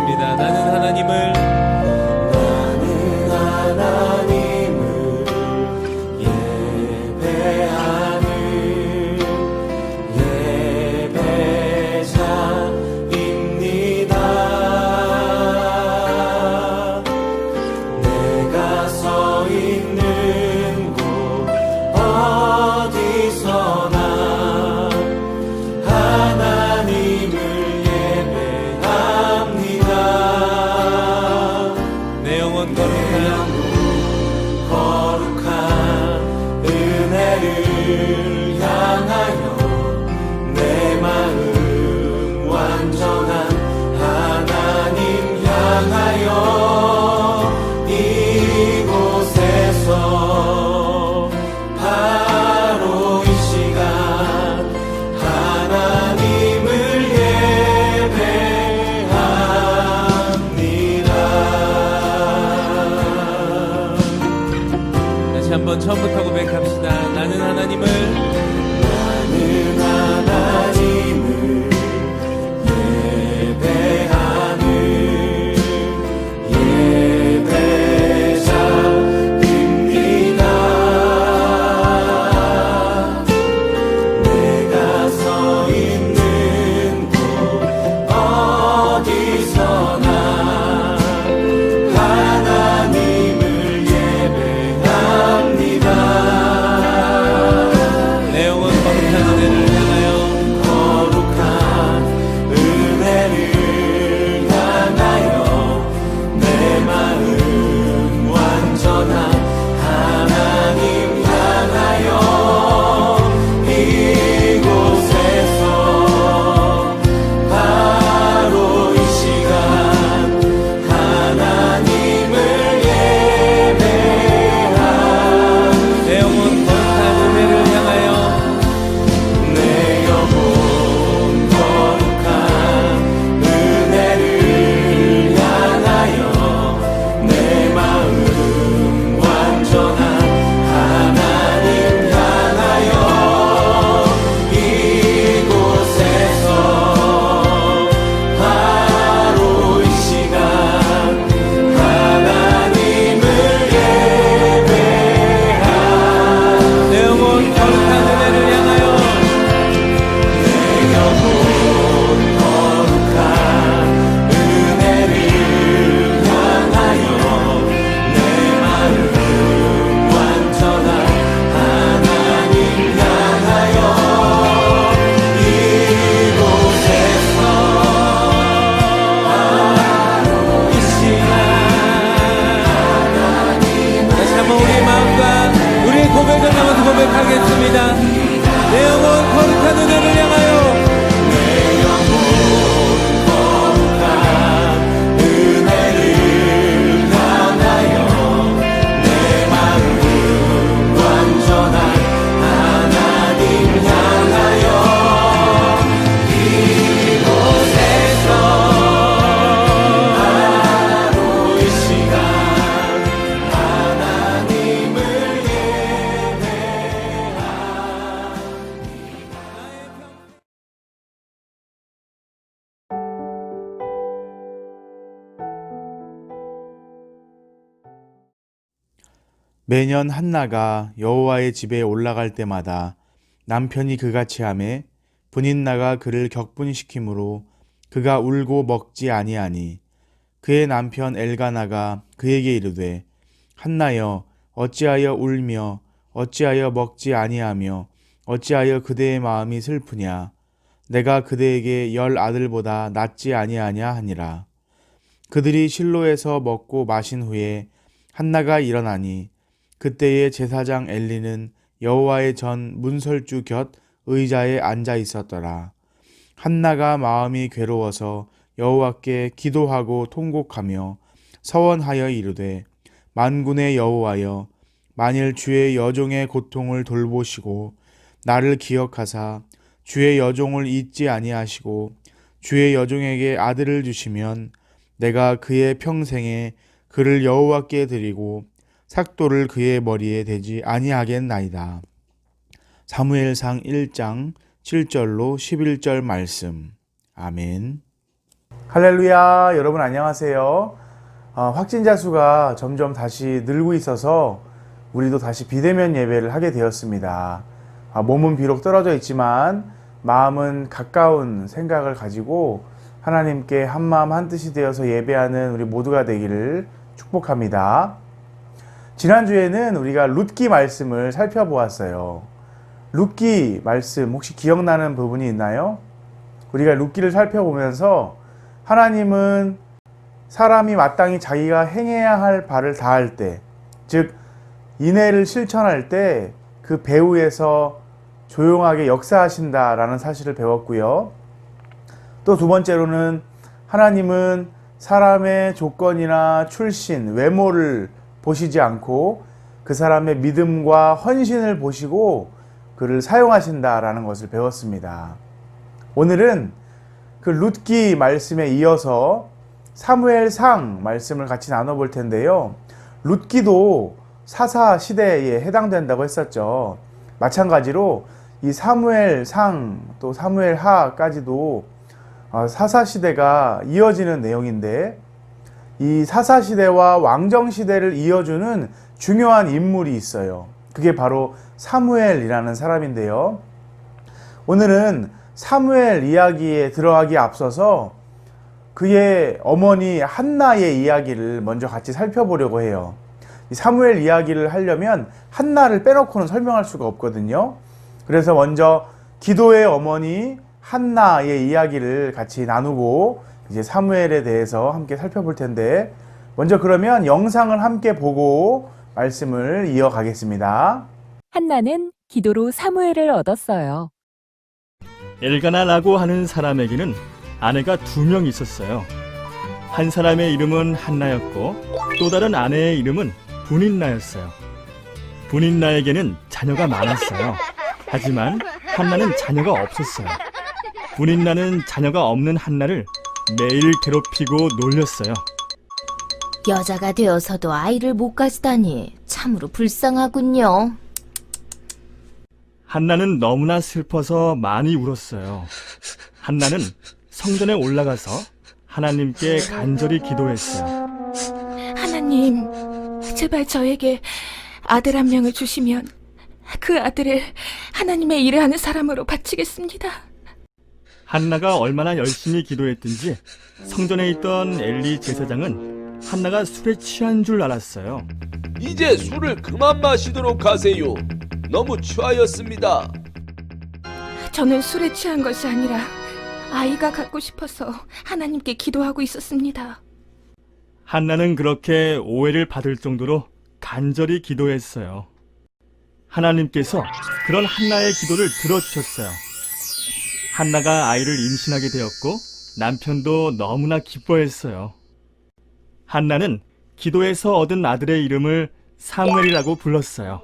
고백하겠습니다. 나는 하나님을 예배하는 예배자입니다. 내가 서 있는 곳 어디서나 하나님을 예배합니다. 내 영혼 거룩한 은혜를 향하여 내 마음 완전한 하나님 향하여 이곳에서 바로 이 시간 하나님을 예배합니다. 다시 한번 처음부터 고백합시다. 나는 하나님을 예배하는 예배자입니다. 내가 서 있는 곳 어디서나 하나님을 예배합니다. 내 영혼 거룩한 은혜를 향하여 내 마음 완전한 하나님 향하여 이곳에서 바로 이 시간 하나님을 예배하는 내 영혼 거룩한 은혜를 향하여 내 영혼 거룩한 은혜를 향하여 내 마음 완전한 하나님 향하여 이곳에서 바로 이 시간 하나님을 예배하는 내 영혼 거룩한 은혜를 향하여 내 영혼 거룩한 은혜를 향하여 내 마음 완전한 하나님 향하여 이곳에서 바로 이 시간 다시 한번 우리의 마음과 우리의 고백을 나눠서 고백하겠습니다. 내 영혼 거룩한 은혜를 향하여 내 영혼 거룩한 은혜를 향하여 내 마음 완전한 하나님 향하여 이곳에서 바로 이 시간 하나님을 매년 한나가 여호와의 집에 올라갈 때마다 남편이 그같이 하매 분인나가 그를 격분시키므로 그가 울고 먹지 아니하니 그의 남편 엘가나가 그에게 이르되 한나여 어찌하여 울며 어찌하여 먹지 아니하며 어찌하여 그대의 마음이 슬프냐 내가 그대에게 10 아들보다 낫지 아니하냐 하니라. 그들이 실로에서 먹고 마신 후에 한나가 일어나니 그때에 제사장 엘리는 여호와의 전 문설주 곁 의자에 앉아 있었더라. 한나가 마음이 괴로워서 여호와께 기도하고 통곡하며 서원하여 이르되 만군의 여호와여 만일 주의 여종의 고통을 돌보시고 나를 기억하사 주의 여종을 잊지 아니하시고 주의 여종에게 아들을 주시면 내가 그의 평생에 그를 여호와께 드리고 삭도를 그의 머리에 대지 아니하겠나이다. 사무엘상 1장 7절로 11절 말씀. 아멘. 할렐루야, 여러분 안녕하세요. 확진자 수가 점점 다시 늘고 있어서 우리도 다시 비대면 예배를 하게 되었습니다. 몸은 비록 떨어져 있지만 마음은 가까운 생각을 가지고 하나님께 한마음 한뜻이 되어서 예배하는 우리 모두가 되기를 축복합니다. 지난주에는 우리가 룻기 말씀을 살펴보았어요. 룻기 말씀 혹시 기억나는 부분이 있나요? 우리가 룻기를 살펴보면서 하나님은 사람이 마땅히 자기가 행해야 할 바를 다할 때, 즉 인애를 실천할 때 그 배후에서 조용하게 역사하신다라는 사실을 배웠고요. 또 두 번째로는 하나님은 사람의 조건이나 출신, 외모를 보시지 않고 그 사람의 믿음과 헌신을 보시고 그를 사용하신다라는 것을 배웠습니다. 오늘은 그 룻기 말씀에 이어서 사무엘상 말씀을 같이 나눠볼 텐데요. 룻기도 사사 시대에 해당된다고 했었죠. 마찬가지로 이 사무엘상 또 사무엘하까지도 사사 시대가 이어지는 내용인데, 이 사사 시대와 왕정 시대를 이어주는 중요한 인물이 있어요. 그게 바로 사무엘이라는 사람인데요. 오늘은 사무엘 이야기에 들어가기 앞서서 그의 어머니 한나의 이야기를 먼저 같이 살펴보려고 해요. 이 사무엘 이야기를 하려면 한나를 빼놓고는 설명할 수가 없거든요. 그래서 먼저 기도의 어머니 한나의 이야기를 같이 나누고 이제 사무엘에 대해서 함께 살펴볼 텐데, 먼저 그러면 영상을 함께 보고 말씀을 이어가겠습니다. 한나는 기도로 사무엘을 얻었어요. 엘가나라고 하는 사람에게는 아내가 2명 있었어요. 한 사람의 이름은 한나였고 또 다른 아내의 이름은 분인나였어요. 분인나에게는 자녀가 많았어요. 하지만 한나는 자녀가 없었어요. 분인나는 자녀가 없는 한나를 매일 괴롭히고 놀렸어요. 여자가 되어서도 아이를 못 가지다니 참으로 불쌍하군요. 한나는 너무나 슬퍼서 많이 울었어요. 한나는 성전에 올라가서 하나님께 간절히 기도했어요. 하나님, 제발 저에게 아들 한 명을 주시면 그 아들을 하나님의 일을 하는 사람으로 바치겠습니다. 한나가 얼마나 열심히 기도했든지 성전에 있던 엘리 제사장은 한나가 술에 취한 줄 알았어요. 이제 술을 그만 마시도록 하세요. 너무 취하였습니다. 저는 술에 취한 것이 아니라 아이가 갖고 싶어서 하나님께 기도하고 있었습니다. 한나는 그렇게 오해를 받을 정도로 간절히 기도했어요. 하나님께서 그런 한나의 기도를 들어주셨어요. 한나가 아이를 임신하게 되었고 남편도 너무나 기뻐했어요. 한나는 기도에서 얻은 아들의 이름을 사무엘이라고 불렀어요.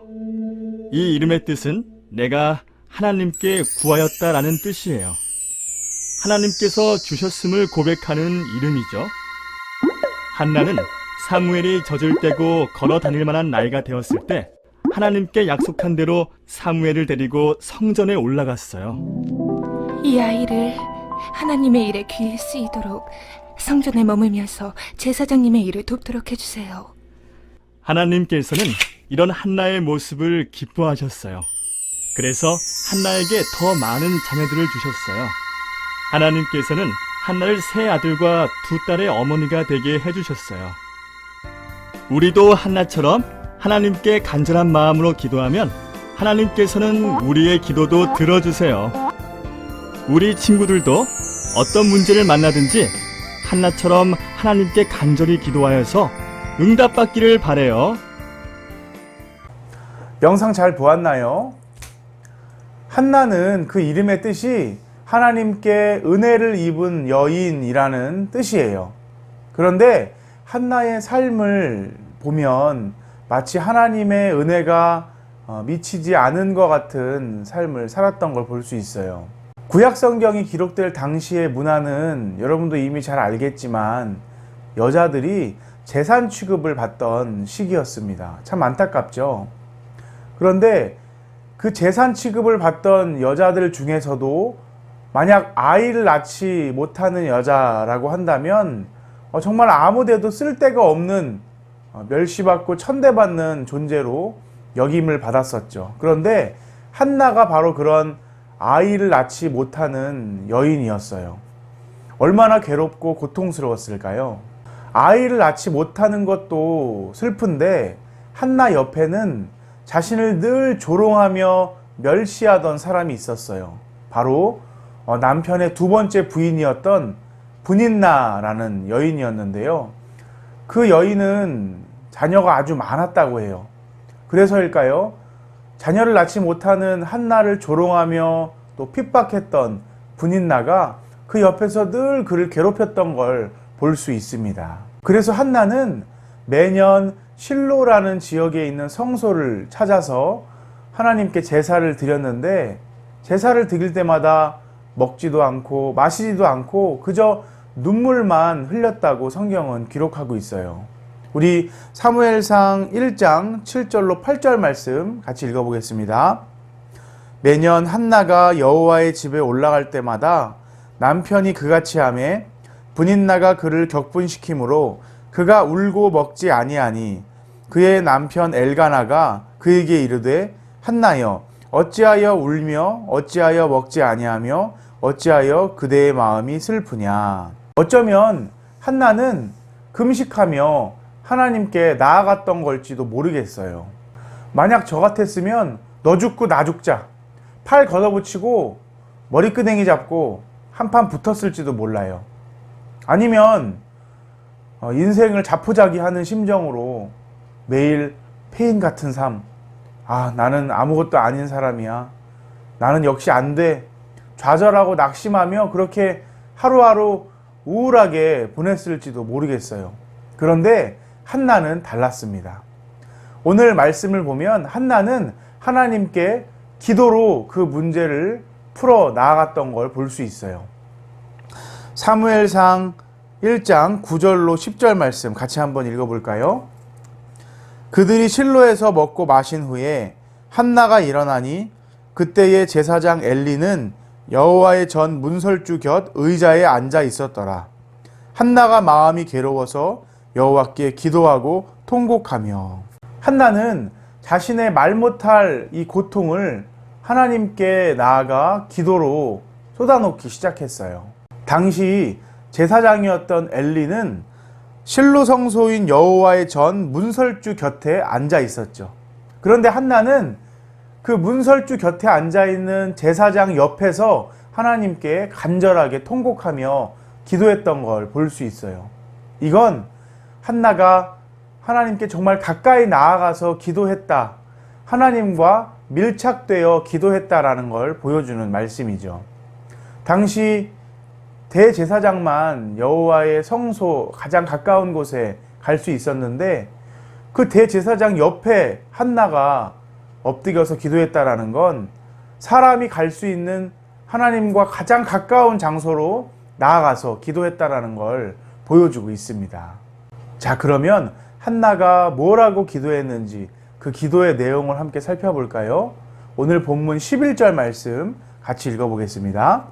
이 이름의 뜻은 내가 하나님께 구하였다라는 뜻이에요. 하나님께서 주셨음을 고백하는 이름이죠. 한나는 사무엘이 젖을 떼고 걸어 다닐 만한 나이가 되었을 때 하나님께 약속한 대로 사무엘을 데리고 성전에 올라갔어요. 이 아이를 하나님의 일에 귀히 쓰이도록 성전에 머물면서 제사장님의 일을 돕도록 해주세요. 하나님께서는 이런 한나의 모습을 기뻐하셨어요. 그래서 한나에게 더 많은 자녀들을 주셨어요. 하나님께서는 한나를 3 아들과 2 딸의 어머니가 되게 해주셨어요. 우리도 한나처럼 하나님께 간절한 마음으로 기도하면 하나님께서는 우리의 기도도 들어주세요. 우리 친구들도 어떤 문제를 만나든지 한나처럼 하나님께 간절히 기도하여서 응답받기를 바래요. 영상 잘 보았나요? 한나는 그 이름의 뜻이 하나님께 은혜를 입은 여인이라는 뜻이에요. 그런데 한나의 삶을 보면 마치 하나님의 은혜가 미치지 않은 것 같은 삶을 살았던 걸 볼 수 있어요. 구약 성경이 기록될 당시의 문화는 여러분도 이미 잘 알겠지만 여자들이 재산 취급을 받던 시기였습니다. 참 안타깝죠. 그런데 그 재산 취급을 받던 여자들 중에서도 만약 아이를 낳지 못하는 여자라고 한다면 정말 아무데도 쓸데가 없는 멸시받고 천대받는 존재로 여김을 받았었죠. 그런데 한나가 바로 그런 아이를 낳지 못하는 여인이었어요. 얼마나 괴롭고 고통스러웠을까요? 아이를 낳지 못하는 것도 슬픈데 한나 옆에는 자신을 늘 조롱하며 멸시하던 사람이 있었어요. 바로 남편의 두 번째 부인이었던 분인나라는 여인이었는데요. 그 여인은 자녀가 아주 많았다고 해요. 그래서일까요? 자녀를 낳지 못하는 한나를 조롱하며 또 핍박했던 분인나가 그 옆에서 늘 그를 괴롭혔던 걸 볼 수 있습니다. 그래서 한나는 매년 실로라는 지역에 있는 성소를 찾아서 하나님께 제사를 드렸는데, 제사를 드릴 때마다 먹지도 않고 마시지도 않고 그저 눈물만 흘렸다고 성경은 기록하고 있어요. 우리 사무엘상 1장 7절로 8절 말씀 같이 읽어보겠습니다. 매년 한나가 여호와의 집에 올라갈 때마다 남편이 그같이 하매 분인나가 그를 격분시키므로 그가 울고 먹지 아니하니 그의 남편 엘가나가 그에게 이르되 한나여 어찌하여 울며 어찌하여 먹지 아니하며 어찌하여 그대의 마음이 슬프냐. 어쩌면 한나는 금식하며 하나님께 나아갔던 걸지도 모르겠어요. 만약 저 같았으면 너 죽고 나 죽자, 팔 걷어붙이고 머리끄댕이 잡고 한판 붙었을지도 몰라요. 아니면 인생을 자포자기하는 심정으로 매일 폐인 같은 삶, 나는 아무것도 아닌 사람이야, 나는 역시 안 돼, 좌절하고 낙심하며 그렇게 하루하루 우울하게 보냈을지도 모르겠어요. 그런데 한나는 달랐습니다. 오늘 말씀을 보면 한나는 하나님께 기도로 그 문제를 풀어 나아갔던 걸 볼 수 있어요. 사무엘상 1장 9절로 10절 말씀 같이 한번 읽어볼까요? 그들이 실로에서 먹고 마신 후에 한나가 일어나니 그때의 제사장 엘리는 여호와의 전 문설주 곁 의자에 앉아 있었더라. 한나가 마음이 괴로워서 여호와께 기도하고 통곡하며. 한나는 자신의 말 못할 이 고통을 하나님께 나아가 기도로 쏟아놓기 시작했어요. 당시 제사장이었던 엘리는 실로 성소인 여호와의 전 문설주 곁에 앉아 있었죠. 그런데 한나는 그 문설주 곁에 앉아 있는 제사장 옆에서 하나님께 간절하게 통곡하며 기도했던 걸 볼 수 있어요. 이건 한나가 하나님께 정말 가까이 나아가서 기도했다, 하나님과 밀착되어 기도했다라는 걸 보여주는 말씀이죠. 당시 대제사장만 여호와의 성소 가장 가까운 곳에 갈 수 있었는데 그 대제사장 옆에 한나가 엎드려서 기도했다라는 건 사람이 갈 수 있는 하나님과 가장 가까운 장소로 나아가서 기도했다라는 걸 보여주고 있습니다. 자, 그러면 한나가 뭐라고 기도했는지 그 기도의 내용을 함께 살펴볼까요? 오늘 본문 11절 말씀 같이 읽어보겠습니다.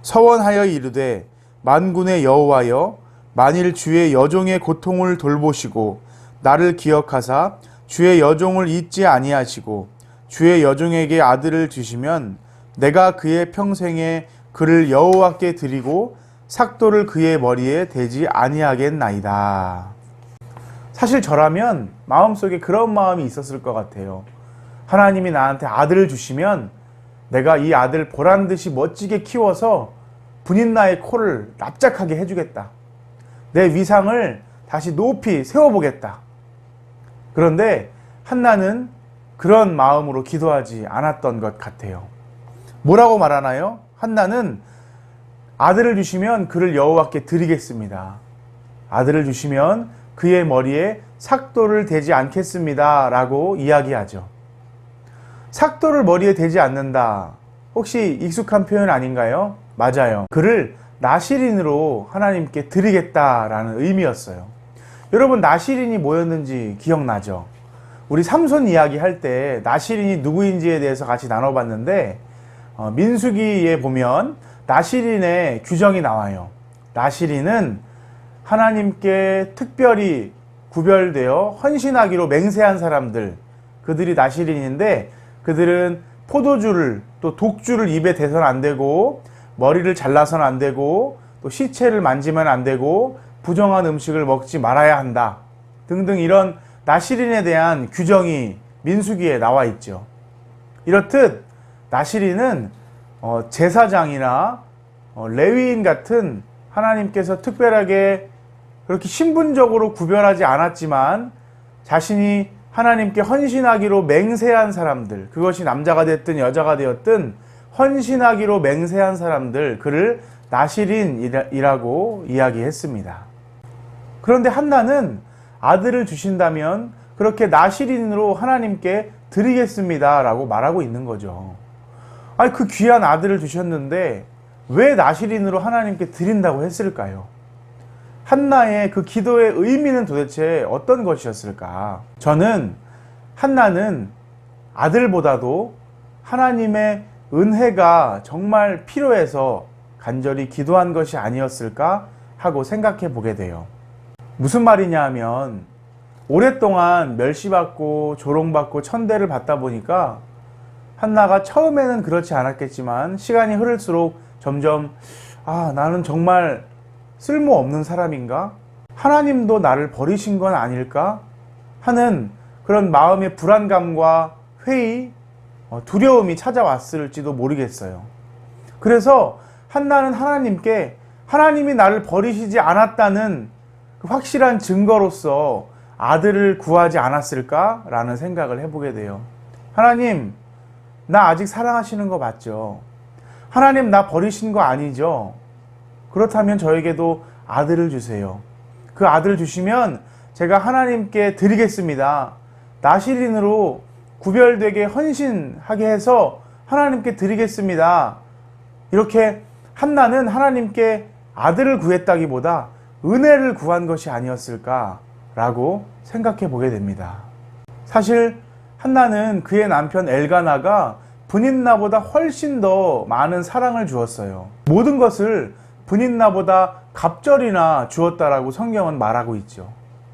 서원하여 이르되 만군의 여호와여, 만일 주의 여종의 고통을 돌보시고 나를 기억하사 주의 여종을 잊지 아니하시고 주의 여종에게 아들을 주시면 내가 그의 평생에 그를 여호와께 드리고 삭도를 그의 머리에 대지 아니하겠나이다. 사실 저라면 마음속에 그런 마음이 있었을 것 같아요. 하나님이 나한테 아들을 주시면 내가 이 아들 보란듯이 멋지게 키워서 분인나의 코를 납작하게 해주겠다. 내 위상을 다시 높이 세워보겠다. 그런데 한나는 그런 마음으로 기도하지 않았던 것 같아요. 뭐라고 말하나요? 한나는 아들을 주시면 그를 여호와께 드리겠습니다. 아들을 주시면 그의 머리에 삭도를 대지 않겠습니다 라고 이야기하죠. 삭도를 머리에 대지 않는다, 혹시 익숙한 표현 아닌가요? 맞아요. 그를 나실인으로 하나님께 드리겠다라는 의미였어요. 여러분, 나실인이 뭐였는지 기억나죠? 우리 삼손 이야기 할 때 나실인이 누구인지에 대해서 같이 나눠봤는데 민수기에 보면 나실인의 규정이 나와요. 나실인은 하나님께 특별히 구별되어 헌신하기로 맹세한 사람들, 그들이 나실인인데, 그들은 포도주를 또 독주를 입에 대서는 안 되고, 머리를 잘라서는 안 되고, 또 시체를 만지면 안 되고, 부정한 음식을 먹지 말아야 한다 등등, 이런 나실인에 대한 규정이 민수기에 나와 있죠. 이렇듯 나실인은 제사장이나 레위인 같은 하나님께서 특별하게 그렇게 신분적으로 구별하지 않았지만 자신이 하나님께 헌신하기로 맹세한 사람들, 그것이 남자가 됐든 여자가 되었든 헌신하기로 맹세한 사람들, 그를 나실인이라고 이야기했습니다. 그런데 한나는 아들을 주신다면 그렇게 나실인으로 하나님께 드리겠습니다 라고 말하고 있는 거죠. 아니, 그 귀한 아들을 주셨는데 왜 나실인으로 하나님께 드린다고 했을까요? 한나의 그 기도의 의미는 도대체 어떤 것이었을까? 저는 한나는 아들보다도 하나님의 은혜가 정말 필요해서 간절히 기도한 것이 아니었을까 하고 생각해 보게 돼요. 무슨 말이냐 하면, 오랫동안 멸시받고 조롱받고 천대를 받다 보니까 한나가 처음에는 그렇지 않았겠지만 시간이 흐를수록 점점 나는 정말 쓸모없는 사람인가? 하나님도 나를 버리신 건 아닐까? 하는 그런 마음의 불안감과 회의, 두려움이 찾아왔을지도 모르겠어요. 그래서 한나는 하나님께 하나님이 나를 버리시지 않았다는 그 확실한 증거로서 아들을 구하지 않았을까라는 생각을 해보게 돼요. 하나님, 나 아직 사랑하시는 거 맞죠? 하나님, 나 버리신 거 아니죠? 그렇다면 저에게도 아들을 주세요. 그 아들 주시면 제가 하나님께 드리겠습니다. 나실인으로 구별되게 헌신하게 해서 하나님께 드리겠습니다. 이렇게 한나는 하나님께 아들을 구했다기보다 은혜를 구한 것이 아니었을까라고 생각해 보게 됩니다. 사실 한나는 그의 남편 엘가나가 브닛나보다 훨씬 더 많은 사랑을 주었어요. 모든 것을 브닛나보다 갑절이나 주었다라고 성경은 말하고 있죠.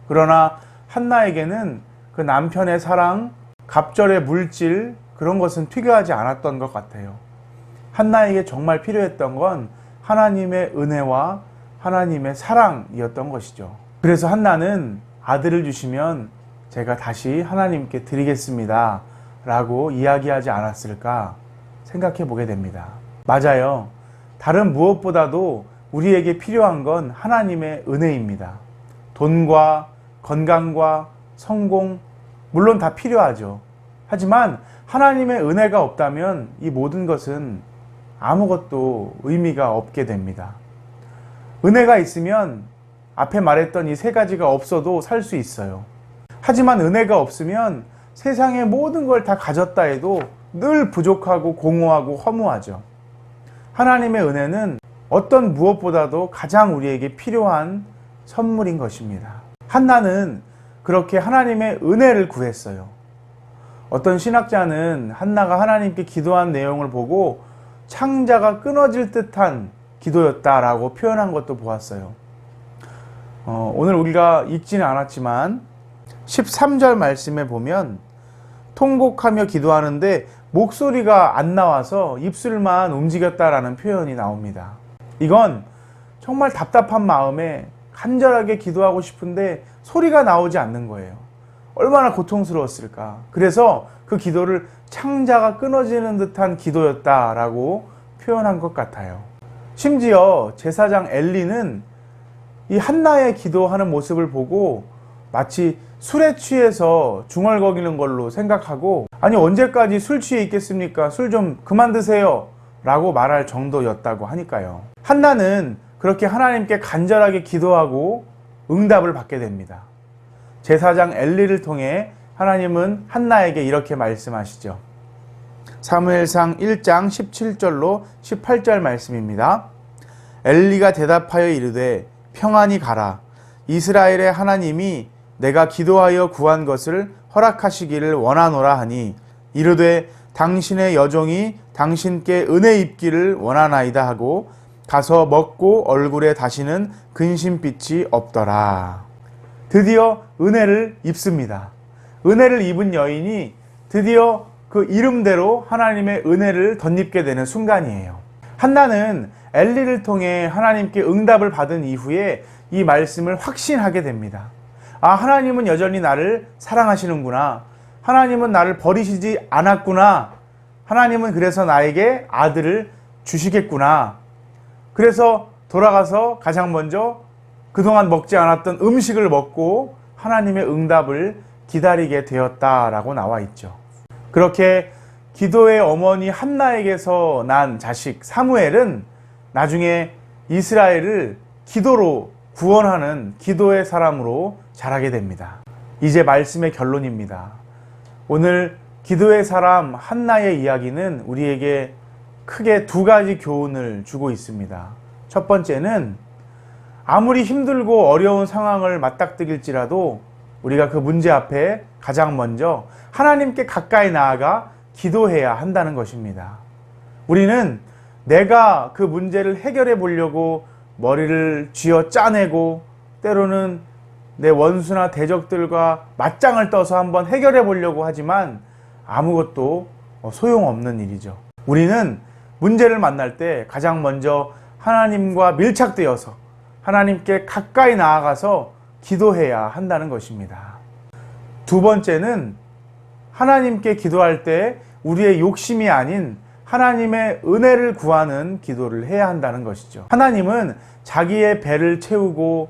그러나 한나에게는 그 남편의 사랑, 갑절의 물질, 그런 것은 필요하지 않았던 것 같아요. 한나에게 정말 필요했던 건 하나님의 은혜와 하나님의 사랑이었던 것이죠. 그래서 한나는 아들을 주시면 제가 다시 하나님께 드리겠습니다 라고 이야기하지 않았을까 생각해 보게 됩니다. 맞아요. 다른 무엇보다도 우리에게 필요한 건 하나님의 은혜입니다. 돈과 건강과 성공, 물론 다 필요하죠. 하지만 하나님의 은혜가 없다면 이 모든 것은 아무것도 의미가 없게 됩니다. 은혜가 있으면 앞에 말했던 이 세 가지가 없어도 살 수 있어요. 하지만 은혜가 없으면 세상의 모든 걸 다 가졌다 해도 늘 부족하고 공허하고 허무하죠. 하나님의 은혜는 어떤 무엇보다도 가장 우리에게 필요한 선물인 것입니다. 한나는 그렇게 하나님의 은혜를 구했어요. 어떤 신학자는 한나가 하나님께 기도한 내용을 보고 창자가 끊어질 듯한 기도였다라고 표현한 것도 보았어요. 오늘 우리가 읽지는 않았지만 13절 말씀에 보면 통곡하며 기도하는데 목소리가 안 나와서 입술만 움직였다라는 표현이 나옵니다. 이건 정말 답답한 마음에 간절하게 기도하고 싶은데 소리가 나오지 않는 거예요. 얼마나 고통스러웠을까. 그래서 그 기도를 창자가 끊어지는 듯한 기도였다라고 표현한 것 같아요. 심지어 제사장 엘리는 이 한나의 기도하는 모습을 보고 마치 술에 취해서 중얼거리는 걸로 생각하고, 아니 언제까지 술 취해 있겠습니까? 술 좀 그만 드세요 라고 말할 정도였다고 하니까요. 한나는 그렇게 하나님께 간절하게 기도하고 응답을 받게 됩니다. 제사장 엘리를 통해 하나님은 한나에게 이렇게 말씀하시죠. 사무엘상 1장 17절로 18절 말씀입니다. 엘리가 대답하여 이르되 평안히 가라. 이스라엘의 하나님이 내가 기도하여 구한 것을 허락하시기를 원하노라 하니 이르되 당신의 여종이 당신께 은혜 입기를 원하나이다 하고 가서 먹고 얼굴에 다시는 근심빛이 없더라. 드디어 은혜를 입습니다. 은혜를 입은 여인이 드디어 그 이름대로 하나님의 은혜를 덧입게 되는 순간이에요. 한나는 엘리를 통해 하나님께 응답을 받은 이후에 이 말씀을 확신하게 됩니다. 아, 하나님은 여전히 나를 사랑하시는구나. 하나님은 나를 버리시지 않았구나. 하나님은 그래서 나에게 아들을 주시겠구나. 그래서 돌아가서 가장 먼저 그동안 먹지 않았던 음식을 먹고 하나님의 응답을 기다리게 되었다라고 나와 있죠. 그렇게 기도의 어머니 한나에게서 난 자식 사무엘은 나중에 이스라엘을 기도로 구원하는 기도의 사람으로 자라게 됩니다. 이제 말씀의 결론입니다. 오늘 기도의 사람 한나의 이야기는 우리에게 크게 두 가지 교훈을 주고 있습니다. 첫 번째는 아무리 힘들고 어려운 상황을 맞닥뜨릴지라도 우리가 그 문제 앞에 가장 먼저 하나님께 가까이 나아가 기도해야 한다는 것입니다. 우리는 내가 그 문제를 해결해 보려고 머리를 쥐어 짜내고 때로는 내 원수나 대적들과 맞짱을 떠서 한번 해결해 보려고 하지만 아무것도 소용없는 일이죠. 우리는 문제를 만날 때 가장 먼저 하나님과 밀착되어서 하나님께 가까이 나아가서 기도해야 한다는 것입니다. 두 번째는 하나님께 기도할 때 우리의 욕심이 아닌 하나님의 은혜를 구하는 기도를 해야 한다는 것이죠. 하나님은 자기의 배를 채우고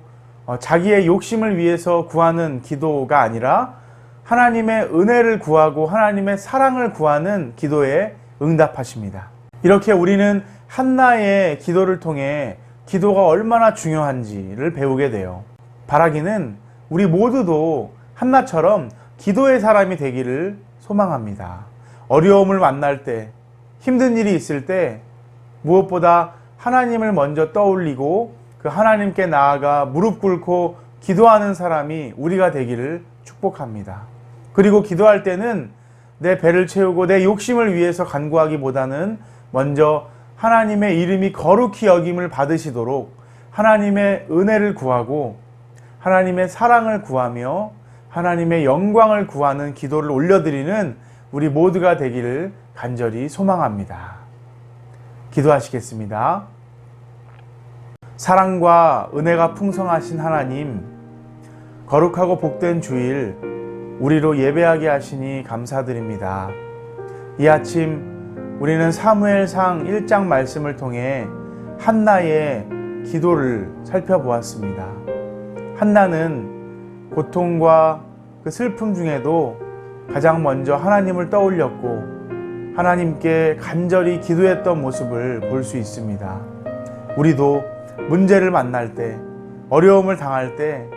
자기의 욕심을 위해서 구하는 기도가 아니라 하나님의 은혜를 구하고 하나님의 사랑을 구하는 기도에 응답하십니다. 이렇게 우리는 한나의 기도를 통해 기도가 얼마나 중요한지를 배우게 돼요. 바라기는 우리 모두도 한나처럼 기도의 사람이 되기를 소망합니다. 어려움을 만날 때, 힘든 일이 있을 때 무엇보다 하나님을 먼저 떠올리고 그 하나님께 나아가 무릎 꿇고 기도하는 사람이 우리가 되기를 축복합니다. 그리고 기도할 때는 내 배를 채우고 내 욕심을 위해서 간구하기보다는 먼저 하나님의 이름이 거룩히 여김을 받으시도록 하나님의 은혜를 구하고 하나님의 사랑을 구하며 하나님의 영광을 구하는 기도를 올려드리는 우리 모두가 되기를 간절히 소망합니다. 기도하시겠습니다. 사랑과 은혜가 풍성하신 하나님, 거룩하고 복된 주일 우리로 예배하게 하시니 감사드립니다. 이 아침 우리는 사무엘상 1장 말씀을 통해 한나의 기도를 살펴보았습니다. 한나는 고통과 그 슬픔 중에도 가장 먼저 하나님을 떠올렸고 하나님께 간절히 기도했던 모습을 볼 수 있습니다. 우리도 문제를 만날 때, 어려움을 당할 때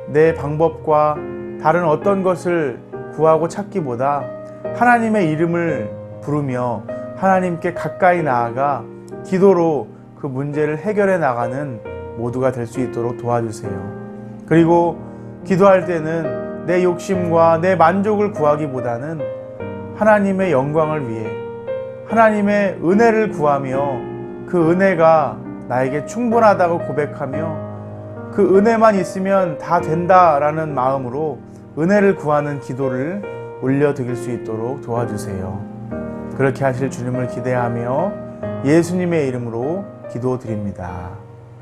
내 방법과 다른 어떤 것을 구하고 찾기보다 하나님의 이름을 부르며 하나님께 가까이 나아가 기도로 그 문제를 해결해 나가는 모두가 될 수 있도록 도와주세요. 그리고 기도할 때는 내 욕심과 내 만족을 구하기보다는 하나님의 영광을 위해 하나님의 은혜를 구하며 그 은혜가 나에게 충분하다고 고백하며 그 은혜만 있으면 다 된다라는 마음으로 은혜를 구하는 기도를 올려드릴 수 있도록 도와주세요. 그렇게 하실 주님을 기대하며 예수님의 이름으로 기도드립니다.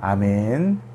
아멘.